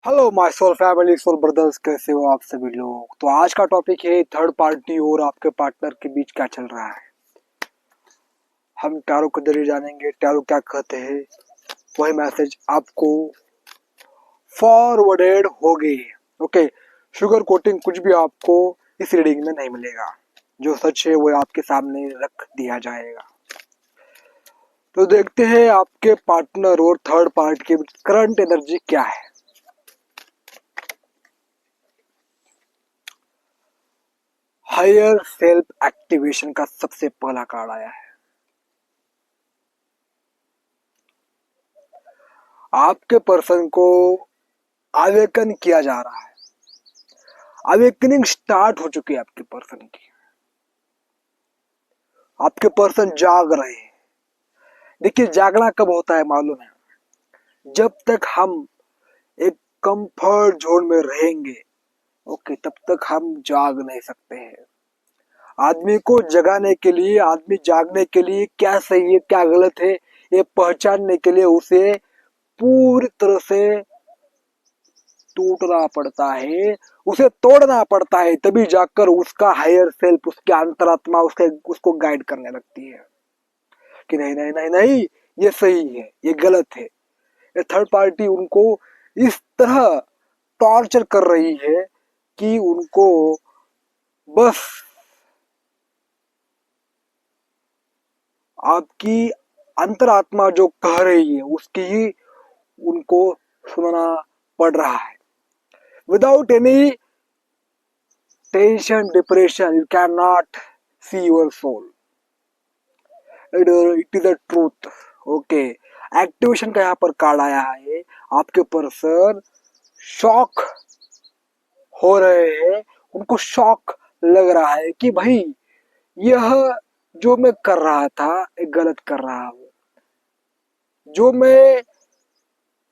Hello my soul family soul brothers, कैसे हो आप सभी लोग। तो आज का टॉपिक है थर्ड पार्टी और आपके पार्टनर के बीच क्या चल रहा है। हम टैरो के जरिए जानेंगे टैरो क्या कहते हैं। वही मैसेज आपको फॉरवर्डेड होगी। ओके, शुगर कोटिंग कुछ भी आपको इस रीडिंग में नहीं मिलेगा। जो सच है वो आपके सामने रख दिया जाएगा। तो देखते हैं आपके पार्टनर और थर्ड पार्टी के बीच करंट एनर्जी क्या है। हायर सेल्फ एक्टिवेशन का सबसे पहला कार्ड आया है। आपके पर्सन को अवेकन किया जा रहा है। अवेकनिंग स्टार्ट हो चुकी है आपके पर्सन की। आपके पर्सन जाग रहे हैं। देखिए, जागना कब होता है मालूम है? जब तक हम एक कंफर्ट जोन में रहेंगे, ओके, तब तक हम जाग नहीं सकते हैं। आदमी को जगाने के लिए, आदमी जागने के लिए क्या सही है क्या गलत है ये पहचानने के लिए उसे पूरी तरह से टूटना पड़ता है, उसे तोड़ना पड़ता है। तभी जाकर उसका हायर सेल्फ, उसकी अंतरात्मा उसको गाइड करने लगती है कि नहीं नहीं नहीं नहीं, ये सही है ये गलत है। ये थर्ड पार्टी उनको इस तरह टॉर्चर कर रही है कि उनको बस आपकी अंतरात्मा जो कह रही है उसकी ही उनको सुनना पड़ रहा है। Without any tension depression you can not see your soul. It is a truth. Okay, activation का यहाँ पर कार्ड आया है। आपके पर्सन शॉक हो रहे हैं। उनको शॉक लग रहा है कि भाई यह जो मैं कर रहा था एक गलत कर रहा हूँ। जो मैं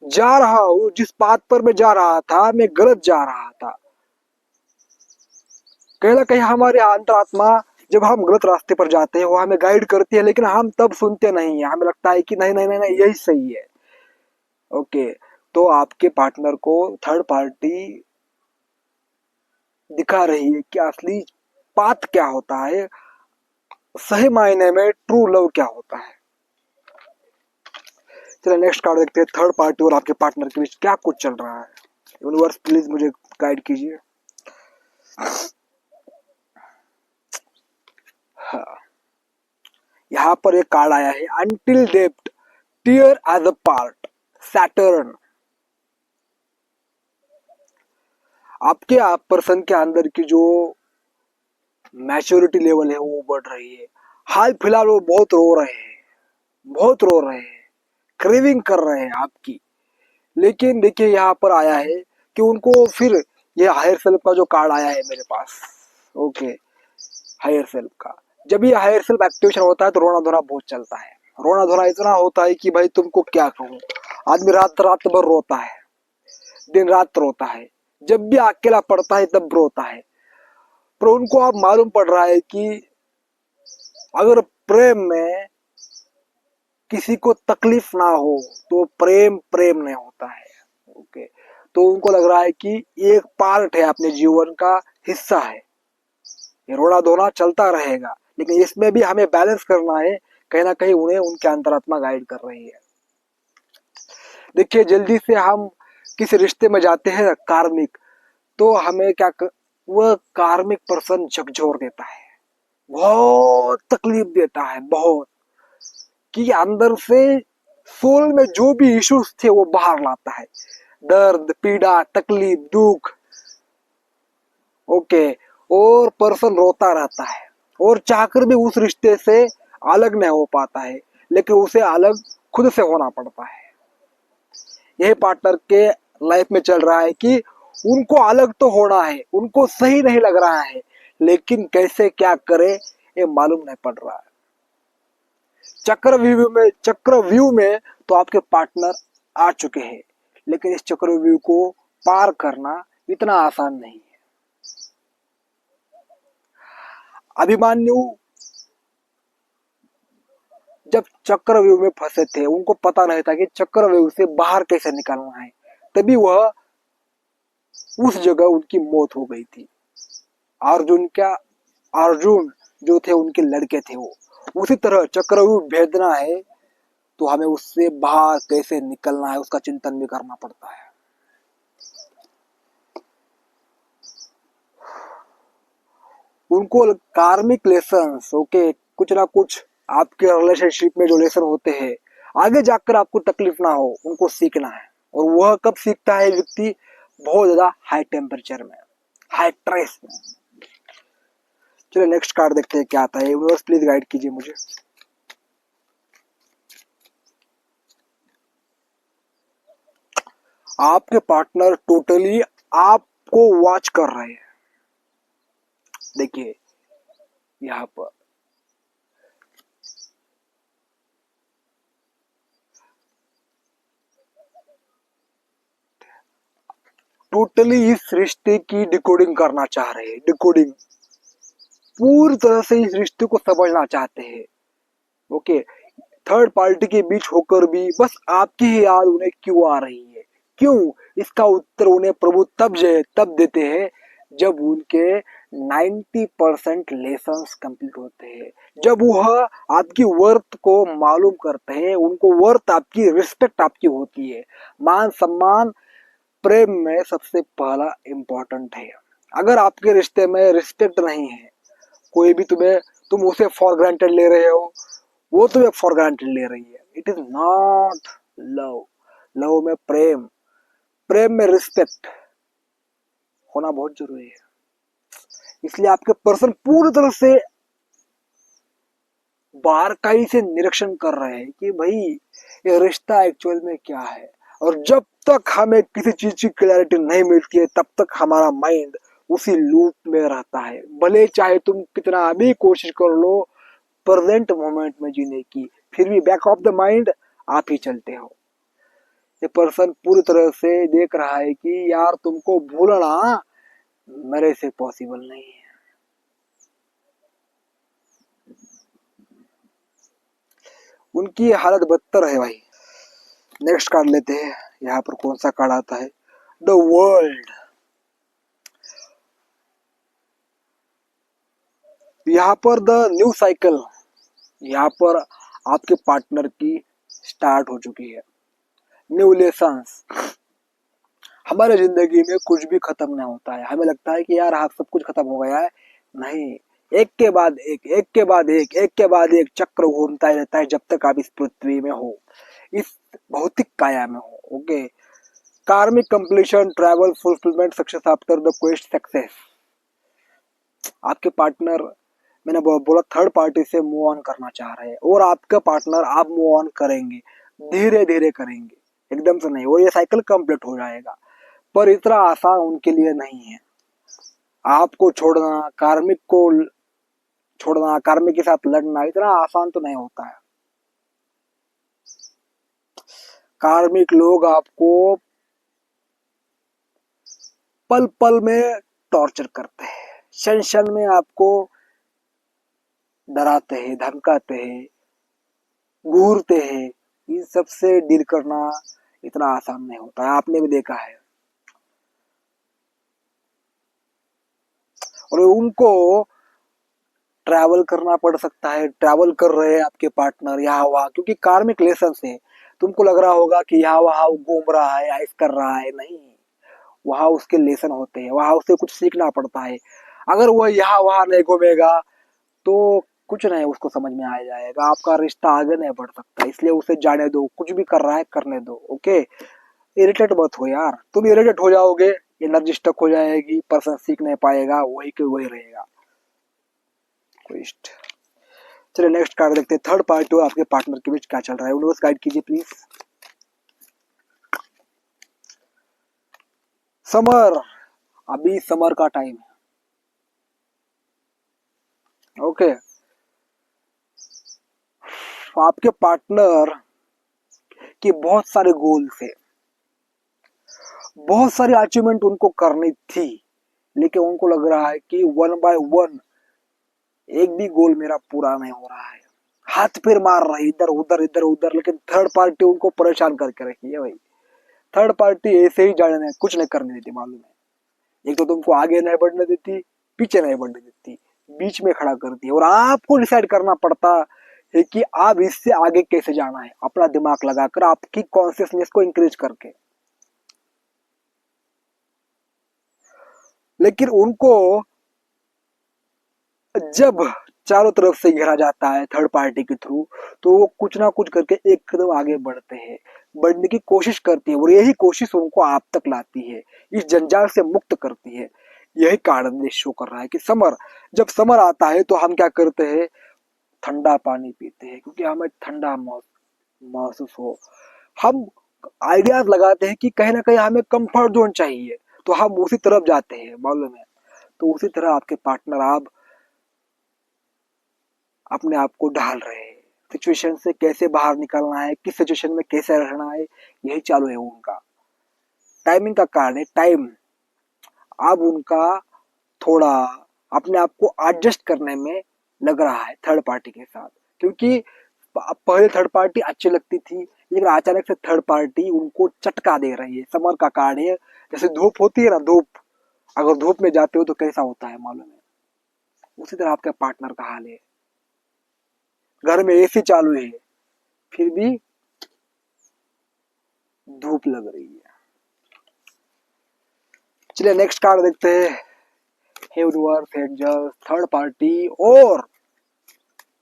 जा रहा हूँ, जिस बात पर मैं जा रहा था मैं गलत जा रहा था। कहीं ना कहीं हमारे अंतरात्मा जब हम गलत रास्ते पर जाते हैं वो हमें गाइड करती है, लेकिन हम तब सुनते नहीं है। हमें लगता है कि नहीं नहीं नहीं, नहीं यही सही है। ओके, तो आपके पार्टनर को थर्ड पार्टी दिखा रही है कि असली बात क्या होता है, सही मायने में ट्रू लव क्या होता है। चलिए नेक्स्ट कार्ड देखते हैं। थर्ड पार्टी और आपके पार्टनर के बीच क्या कुछ चल रहा है। यूनिवर्स प्लीज मुझे गाइड कीजिए। हाँ, यहाँ पर एक कार्ड आया है, until depth tier as a part Saturn. आपके आप पर्सन के अंदर की जो मैच्योरिटी लेवल है वो बढ़ रही है। हाल फिलहाल वो बहुत रो रहे हैं, बहुत रो रहे हैं, क्रेविंग कर रहे हैं आपकी। लेकिन देखिए यहाँ पर आया है कि उनको फिर ये हायर सेल्फ का जो कार्ड आया है मेरे पास। ओके, हायर सेल्फ का जब ये हायर सेल्फ एक्टिवेशन होता है तो रोना धोना बहुत चलता है। रोना धोना इतना होता है कि भाई तुमको क्या कहूँ। आदमी रात रात भर रोता है, दिन रात रोता है। जब भी अकेला पड़ता है तब रोता है। पर उनको अब मालूम पड़ रहा है कि अगर प्रेम में किसी को तकलीफ ना हो तो प्रेम प्रेम नहीं होता है। ओके, तो उनको लग रहा है कि ये एक पार्ट है, अपने जीवन का हिस्सा है। ये रोना धोना चलता रहेगा, लेकिन इसमें भी हमें बैलेंस करना है। कहीं ना कहीं उन्हें उनकी अंतरात्मा गाइड कर रही है। देखिए, जल्दी से हम किसी रिश्ते में जाते हैं कार्मिक, तो हमें वह कार्मिक पर्सन झकझोर देता है, बहुत तकलीफ देता है, बहुत, कि अंदर से सोल में जो भी इश्यूज थे वो बाहर लाता है। दर्द, पीड़ा, तकलीफ, दुख। ओके, और पर्सन रोता रहता है और चाहकर भी उस रिश्ते से अलग नहीं हो पाता है, लेकिन उसे अलग खुद से होना पड़ता है। यही पार्टनर के लाइफ में चल रहा है कि उनको अलग तो होना है, उनको सही नहीं लग रहा है, लेकिन कैसे क्या करे ये मालूम नहीं पड़ रहा है। चक्रव्यूह में तो आपके पार्टनर आ चुके हैं, लेकिन इस चक्रव्यूह को पार करना इतना आसान नहीं है। अभिमन्यु जब चक्रव्यूह में फंसे थे उनको पता नहीं था कि चक्रव्यूह से बाहर कैसे निकलना है। तभी वह उस जगह उनकी मौत हो गई थी। अर्जुन जो थे उनके लड़के थे वो। उसी तरह चक्रव्यूह भेदना है तो हमें उससे बाहर कैसे निकलना है उसका चिंतन भी करना पड़ता है। उनको कार्मिक लेसन्स, ओके, कुछ ना कुछ आपके रिलेशनशिप में जो लेसन होते हैं आगे जाकर आपको तकलीफ ना हो, उनको सीखना है। और वह कब सीखता है व्यक्ति? बहुत ज्यादा हाई टेम्परेचर में, हाई स्ट्रेस में। चलिए नेक्स्ट कार्ड देखते हैं क्या आता है। यूनिवर्स प्लीज गाइड कीजिए मुझे। आपके पार्टनर टोटली आपको वॉच कर रहे हैं। देखिए यहाँ पर टोटली इस रिश्ते की डिकोडिंग करना चाह रहे हैं। डिकोडिंग पूरी तरह से इस रिश्ते को समझना चाहते हैं। ओके, थर्ड पार्टी के बीच होकर भी बस आपकी ही याद उन्हें क्यों आ रही है? क्यों? इसका उत्तर उन्हें प्रभु तब देते हैं जब उनके 90% लेसन्स कंप्लीट होते हैं, जब वह आपकी वर्थ को मालूम करते हैं। उनको वर्थ आपकी, रिस्पेक्ट आपकी होती है। मान सम्मान प्रेम में सबसे पहला इम्पोर्टेंट है। अगर आपके रिश्ते में रिस्पेक्ट नहीं है, कोई भी तुम उसे फॉर ग्रांटेड ले रहे हो, वो तुम्हें फॉर ग्रांटेड ले रही है, it is not love. Love में प्रेम में रिस्पेक्ट होना बहुत जरूरी है। इसलिए आपके पर्सन पूरी तरह से बारकाई से निरीक्षण कर रहे हैं कि भाई ये रिश्ता एक्चुअल में क्या है। और जब तक हमें किसी चीज की क्लैरिटी नहीं मिलती है तब तक हमारा माइंड उसी लूप में रहता है। भले चाहे तुम कितना भी कोशिश कर लो प्रेजेंट मोमेंट में जीने की, फिर भी बैक ऑफ द माइंड आप ही चलते हो। ये पर्सन पूरी तरह से देख रहा है कि यार तुमको भूलना मेरे से पॉसिबल नहीं है। उनकी हालत बदतर है भाई। नेक्स्ट कार्ड लेते हैं। यहाँ पर कौन सा कार्ड आता है? The world. यहाँ पर द न्यू साइकिल, यहाँ पर आपके पार्टनर की स्टार्ट हो चुकी है। New lessons. हमारे जिंदगी में कुछ भी खत्म नहीं होता है। हमें लगता है कि यार हाँ सब कुछ खत्म हो गया है, नहीं। एक के बाद एक, एक के बाद एक, एक के बाद एक चक्र घूमता ही रहता है जब तक आप इस पृथ्वी में हो, इस भौतिक काया में हो। ओके, कार्मिक completion, travel, fulfilment, success after the quest success. आपके पार्टनर, मैंने बोला थर्ड पार्टी से मूव ऑन करना चाह रहे हैं और आपका पार्टनर आप मूव ऑन करेंगे, धीरे धीरे करेंगे, एकदम से नहीं। वो ये साइकिल कंप्लीट हो जाएगा पर इतना आसान उनके लिए नहीं है। आपको छोड़ना, कार्मिक के साथ लड़ना इतना आसान तो नहीं होता है। कार्मिक लोग आपको पल पल में टॉर्चर करते हैं, क्षण क्षण में आपको डराते हैं, धमकाते हैं, घूरते हैं। इन सब से डील करना इतना आसान नहीं होता है, आपने भी देखा है। और उनको ट्रैवल करना पड़ सकता है, ट्रैवल कर रहे हैं आपके पार्टनर यहाँ वहाँ, क्योंकि कार्मिक लेसन से तुमको लग रहा होगा कि यहाँ वहाँ घूम रहा है, ऐस कर रहा है, नहीं। वहाँ उसके लेसन होते हैं, वहाँ उसे कुछ सीखना पड़ता है। अगर वह यहाँ वहाँ नहीं घूमेगा तो कुछ नहीं उसको समझ में आ जाएगा, आपका रिश्ता आगे नहीं बढ़ सकता। इसलिए उसे जाने दो, कुछ भी कर रहा है करने दो। ओके, इरिटेट मत हो यार, तुम इरिटेट हो जाओगे, एनर्जी स्टक हो जाएगी, पर्सन सीख नहीं पाएगा, वही के वही रहेगा। चलिए नेक्स्ट कार्ड देखते हैं। थर्ड पार्टी और आपके पार्टनर के बीच क्या चल रहा है? यूनिवर्स गाइड कीजिए प्लीज। समर, अभी समर का टाइम है। ओके, आपके पार्टनर के बहुत सारे गोल्स है, बहुत सारी अचीवमेंट उनको करनी थी, लेकिन उनको लग रहा है कि वन बाय वन एक भी गोल मेरा पूरा नहीं हो रहा है। हाथ पैर मार रहे इधर उधर, लेकिन थर्ड पार्टी उनको परेशान करके रखी है भाई। थर्ड पार्टी ऐसे ही जाने कुछ नहीं करने देती, मालूम है। एक तो तुमको आगे नहीं बढ़ने देती, पीछे नहीं बढ़ने देती, बीच में खड़ा करती है, और आपको डिसाइड करना पड़ता है कि आप इससे आगे कैसे जाना है, अपना दिमाग लगाकर, आपकी कॉन्शियसनेस को इंक्रीज करके। लेकिन उनको जब चारों तरफ से घेरा जाता है थर्ड पार्टी के थ्रू, तो वो कुछ ना कुछ करके एक कदम आगे बढ़ते हैं, बढ़ने की कोशिश करती है, और यही कोशिश उनको आप तक लाती है, इस जंजाल से मुक्त करती है। यही कारण देश शो कर रहा है कि जब समर आता है तो हम क्या करते हैं, ठंडा पानी पीते हैं, क्योंकि हमें ठंडा महसूस हो। हम आइडियाज लगाते हैं कि कहीं ना कहीं हमें कंफर्ट जोन चाहिए, तो हम उसी तरफ जाते हैं, मालूम है। तो उसी तरह आपके पार्टनर, आप अपने आप को ढाल रहे हैं, सिचुएशन से कैसे बाहर निकलना है, किस सिचुएशन में कैसे रहना है, यही चालू है उनका। टाइमिंग का कारण है, टाइम। अब उनका थोड़ा अपने आप को एडजस्ट करने में लग रहा है थर्ड पार्टी के साथ, क्योंकि पहले थर्ड पार्टी अच्छी लगती थी, लेकिन अचानक से थर्ड पार्टी उनको चटका दे रही है। समर का कारण है, जैसे धूप होती है ना, धूप, अगर धूप में जाते हो तो कैसा होता है मालूम है, उसी तरह आपके पार्टनर का हाल है। घर में एसी चालू है, फिर भी धूप लग रही है। चलिए नेक्स्ट कार्ड देखते हैं। यूनिवर्स, एंजल्स, थर्ड पार्टी और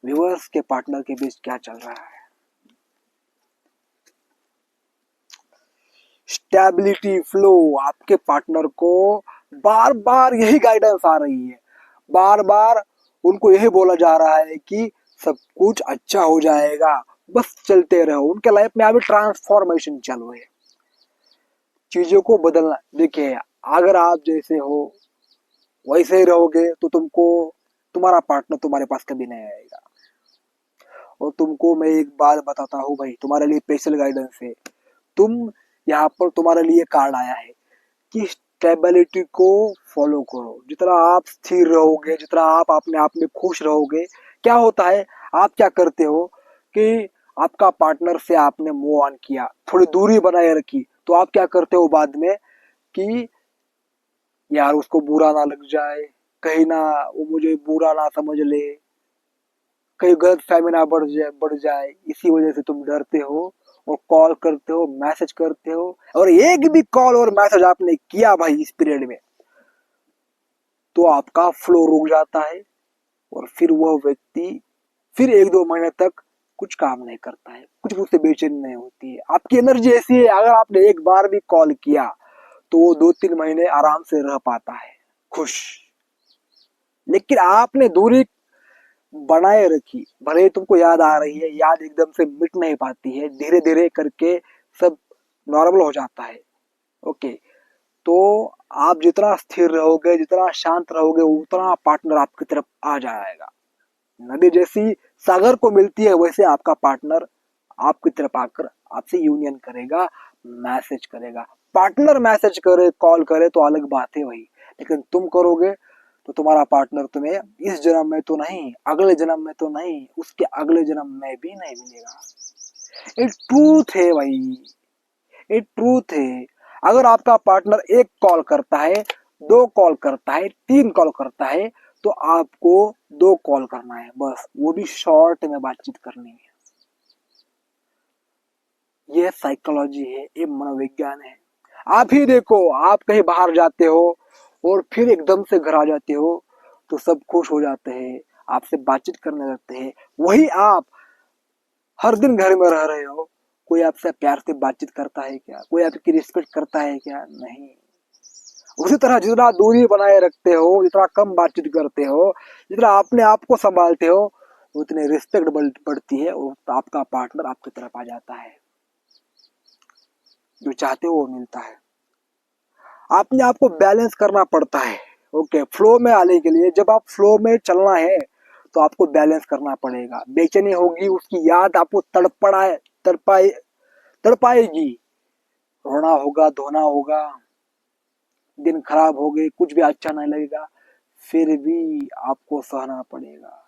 व्यूअर्स के पार्टनर के बीच क्या चल रहा है। Stability, flow. आपके पार्टनर को बार बार यही गाइडेंस आ रही है, बार बार उनको यही बोला जा रहा है कि सब कुछ अच्छा हो जाएगा, बस चलते रहो। उनके लाइफ में अभी ट्रांसफॉर्मेशन चालू है, चीजों को बदलना। देखिए, अगर आप जैसे हो वैसे ही रहोगे तो तुम्हारा पार्टनर तुम्हारे पास कभी नहीं आएगा। और तुमको मैं एक बात बताता हूँ भाई, तुम्हारे लिए स्पेशल गाइडेंस है। तुम यहाँ पर, तुम्हारे लिए कार्ड आया है कि स्टेबिलिटी को फॉलो करो। जितना आप स्थिर रहोगे, जितना आप अपने आप में खुश रहोगे, क्या होता है, आप क्या करते हो कि आपका पार्टनर से आपने मूव ऑन किया, थोड़ी दूरी बनाए रखी, तो आप क्या करते हो बाद में कि यार उसको बुरा ना लग जाए, कहीं ना वो मुझे बुरा ना समझ ले, कहीं गलत फहमी ना बढ़ जाए, इसी वजह से तुम डरते हो और कॉल करते हो, मैसेज करते हो। और एक भी कॉल और मैसेज आपने किया भाई इस पीरियड में, तो आपका फ्लो रुक जाता है, और फिर वह व्यक्ति फिर 1-2 महीने तक कुछ काम नहीं करता है, कुछ मुझसे बेचैनी नहीं होती है। आपकी एनर्जी ऐसी है, अगर आपने एक बार भी कॉल किया तो वो 2-3 महीने आराम से रह पाता है खुश। लेकिन आपने दूरी बनाए रखी, भले ही तुमको याद आ रही है, याद एकदम से मिट नहीं पाती है, धीरे धीरे करके सब नॉर्मल हो जाता है। ओके, तो आप जितना स्थिर रहोगे, जितना शांत रहोगे, उतना पार्टनर आपकी तरफ आ जाएगा। नदी जैसी सागर को मिलती है, वैसे आपका पार्टनर आपकी तरफ आकर आपसे यूनियन करेगा, मैसेज करेगा। पार्टनर मैसेज करे, कॉल करे तो अलग बात है वही, लेकिन तुम करोगे तो तुम्हारा पार्टनर तुम्हें इस जन्म में तो नहीं, अगले जन्म में तो नहीं, उसके अगले जन्म में भी नहीं मिलेगा। ये ट्रूथ है भाई, ये ट्रूथ है। अगर आपका पार्टनर एक कॉल करता है, 2 कॉल करता है, 3 कॉल करता है, तो आपको 2 कॉल करना है बस, वो भी शॉर्ट में बातचीत करनी है। ये साइकोलॉजी है, ये मनोविज्ञान है। आप ही देखो, आप कहीं बाहर जाते हो और फिर एकदम से घर आ जाते हो, तो सब खुश हो जाते हैं, आपसे बातचीत करने लगते हैं। वही आप हर दिन घर में रह रहे हो, कोई आपसे प्यार से बातचीत करता है क्या, कोई आपकी रिस्पेक्ट करता है क्या, नहीं। उसी तरह जितना दूरी बनाए रखते हो, जितना कम बातचीत करते हो, जितना अपने आप को संभालते हो, उतनी रिस्पेक्ट बढ़ती है, और आपका पार्टनर आपकी तरफ आ जाता है, जो चाहते हो वो मिलता है। अपने आप को बैलेंस करना पड़ता है। ओके, फ्लो में आने के लिए, जब आप फ्लो में चलना है तो आपको बैलेंस करना पड़ेगा। बेचैनी होगी, उसकी याद आपको तड़पाए तड़पाएगी, रोना होगा, धोना होगा, दिन खराब हो गए, कुछ भी अच्छा नहीं लगेगा, फिर भी आपको सहना पड़ेगा।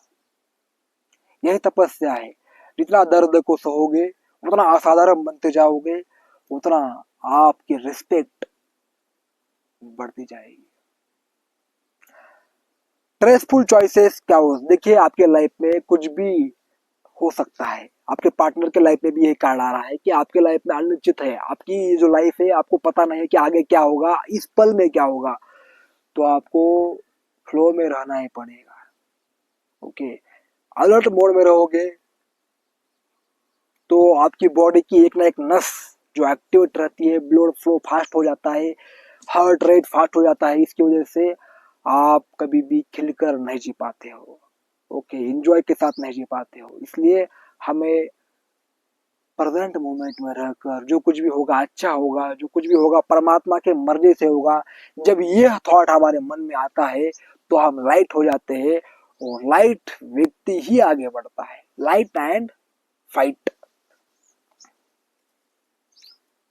यही तपस्या है। जितना दर्द को सहोगे, उतना असाधारण बनते जाओगे, उतना आपकी रिस्पेक्ट बढ़ती जाएगी। स्ट्रेसफुल चॉइसेस क्या हो, देखिए आपके लाइफ में कुछ भी हो सकता है, आपके पार्टनर के लाइफ में भी यही कार्ड आ रहा है कि आपके लाइफ में अनिश्चित है, आपकी ये जो लाइफ है आपको पता नहीं है कि आगे क्या होगा, इस पल में क्या होगा, तो आपको फ्लो में रहना ही पड़ेगा। ओके, अलर्ट मोड में रहोगे तो आपकी बॉडी की एक ना एक नस जो एक्टिवेट रहती है, ब्लड फ्लो फास्ट हो जाता है, हार्ट रेट फास्ट हो जाता है, इसकी वजह से आप कभी भी खिलकर नहीं जी पाते हो। ओके, एंजॉय के साथ नहीं जी पाते हो। इसलिए हमें प्रेजेंट मोमेंट में रहकर जो कुछ भी होगा अच्छा होगा, जो कुछ भी होगा परमात्मा के मर्जी से होगा। जब ये थॉट हमारे मन में आता है तो हम लाइट हो जाते हैं, और लाइट व्यक्ति ही आगे बढ़ता है। Light and fight.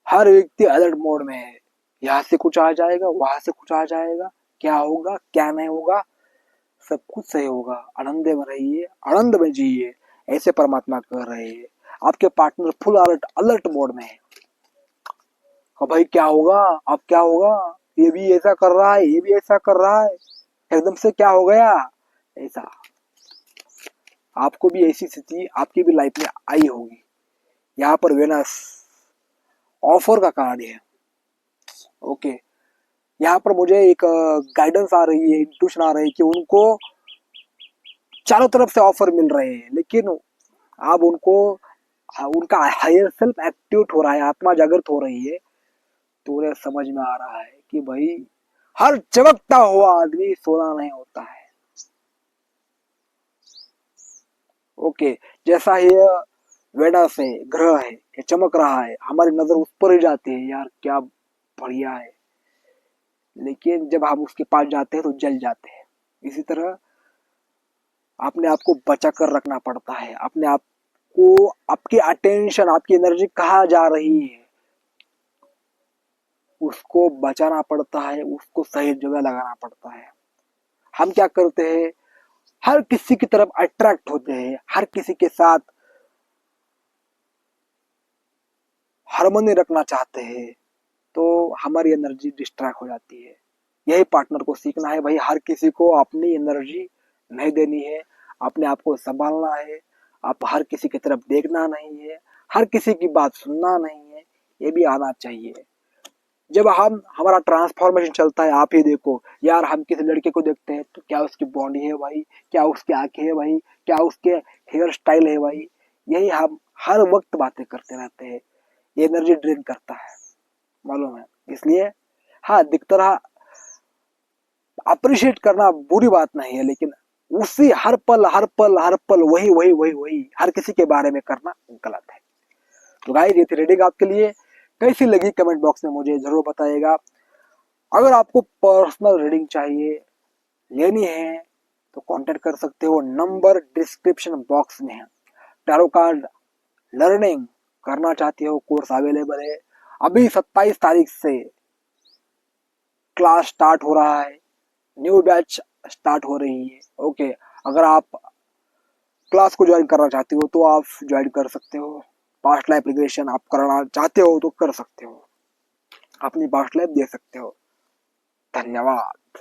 हर व्यक्ति अलर्ट मोड में है, यहाँ से कुछ आ जाएगा, वहां से कुछ आ जाएगा, क्या होगा क्या नहीं होगा, सब कुछ सही होगा। आनंद में रहिए, आनंद में जिए, ऐसे परमात्मा कह रहे हैं। आपके partner full alert alert mode में है, भाई क्या होगा, अब क्या होगा, ये भी ऐसा कर रहा है, ये भी ऐसा कर रहा है, एकदम से क्या हो गया, ऐसा। आपको भी ऐसी स्थिति आपकी भी लाइफ में आई होगी। यहाँ पर वेनस ऑफर का कार्ड है। ओके, यहाँ पर मुझे एक गाइडेंस आ रही है, इंट्यूशन आ रही है कि उनको चारों तरफ से ऑफर मिल रहे हैं, लेकिन अब उनको उनका हायर सेल्फ एक्टिवेट हो रहा है, आत्मा जागृत हो रही है, तो उन्हें समझ में आ रहा है कि भाई हर चमकता हुआ आदमी सोना नहीं होता है। ओके, जैसा ये वेनस है, ग्रह है, ये चमक रहा है, हमारी नजर उस पर ही जाती है, यार क्या बढ़िया है, लेकिन जब हम उसके पास जाते हैं तो जल जाते हैं। इसी तरह अपने आप को बचा कर रखना पड़ता है, अपने आप को, आपकी अटेंशन, आपकी एनर्जी कहाँ जा रही है उसको बचाना पड़ता है, उसको सही जगह लगाना पड़ता है। हम क्या करते हैं, हर किसी की तरफ अट्रैक्ट होते हैं, हर किसी के साथ हार्मनी रखना चाहते हैं, तो हमारी एनर्जी डिस्ट्रैक्ट हो जाती है। यही पार्टनर को सीखना है भाई, हर किसी को अपनी एनर्जी नहीं देनी है, अपने आप को संभालना है, आप हर किसी की तरफ देखना नहीं है, हर किसी की बात सुनना नहीं है, ये भी आना चाहिए। जब हम हमारा ट्रांसफॉर्मेशन चलता है, आप ही देखो यार, हम किसी लड़के को देखते हैं तो क्या उसकी बॉडी है भाई, क्या उसकी आंखें है भाई, क्या उसके हेयर स्टाइल है भाई, यही हम हर वक्त बातें करते रहते हैं। ये एनर्जी ड्रेन करता है, मालूम है। इसलिए हाँ, दिखता रहा, अप्रिशिएट करना बुरी बात नहीं है, लेकिन उसी हर पल हर पल हर पल वही वही वही वही हर किसी के बारे में करना गलत है। तो गाइस, ये थी रीडिंग आपके लिए, कैसी लगी कमेंट बॉक्स में मुझे जरूर बताइएगा। अगर आपको पर्सनल रीडिंग चाहिए, लेनी है, तो कांटेक्ट कर सकते हो, नंबर डिस्क्रिप्शन बॉक्स में है। टैरो कार्ड लर्निंग करना चाहते हो, कोर्स अवेलेबल है। अभी 27 तारीख से क्लास स्टार्ट हो रहा है, न्यू बैच स्टार्ट हो रही है। ओके, अगर आप क्लास को ज्वाइन करना चाहते हो तो आप ज्वाइन कर सकते हो। पास्ट लाइफ रिग्रेशन आप करना चाहते हो तो कर सकते हो, अपनी पास्ट लाइफ दे सकते हो। धन्यवाद।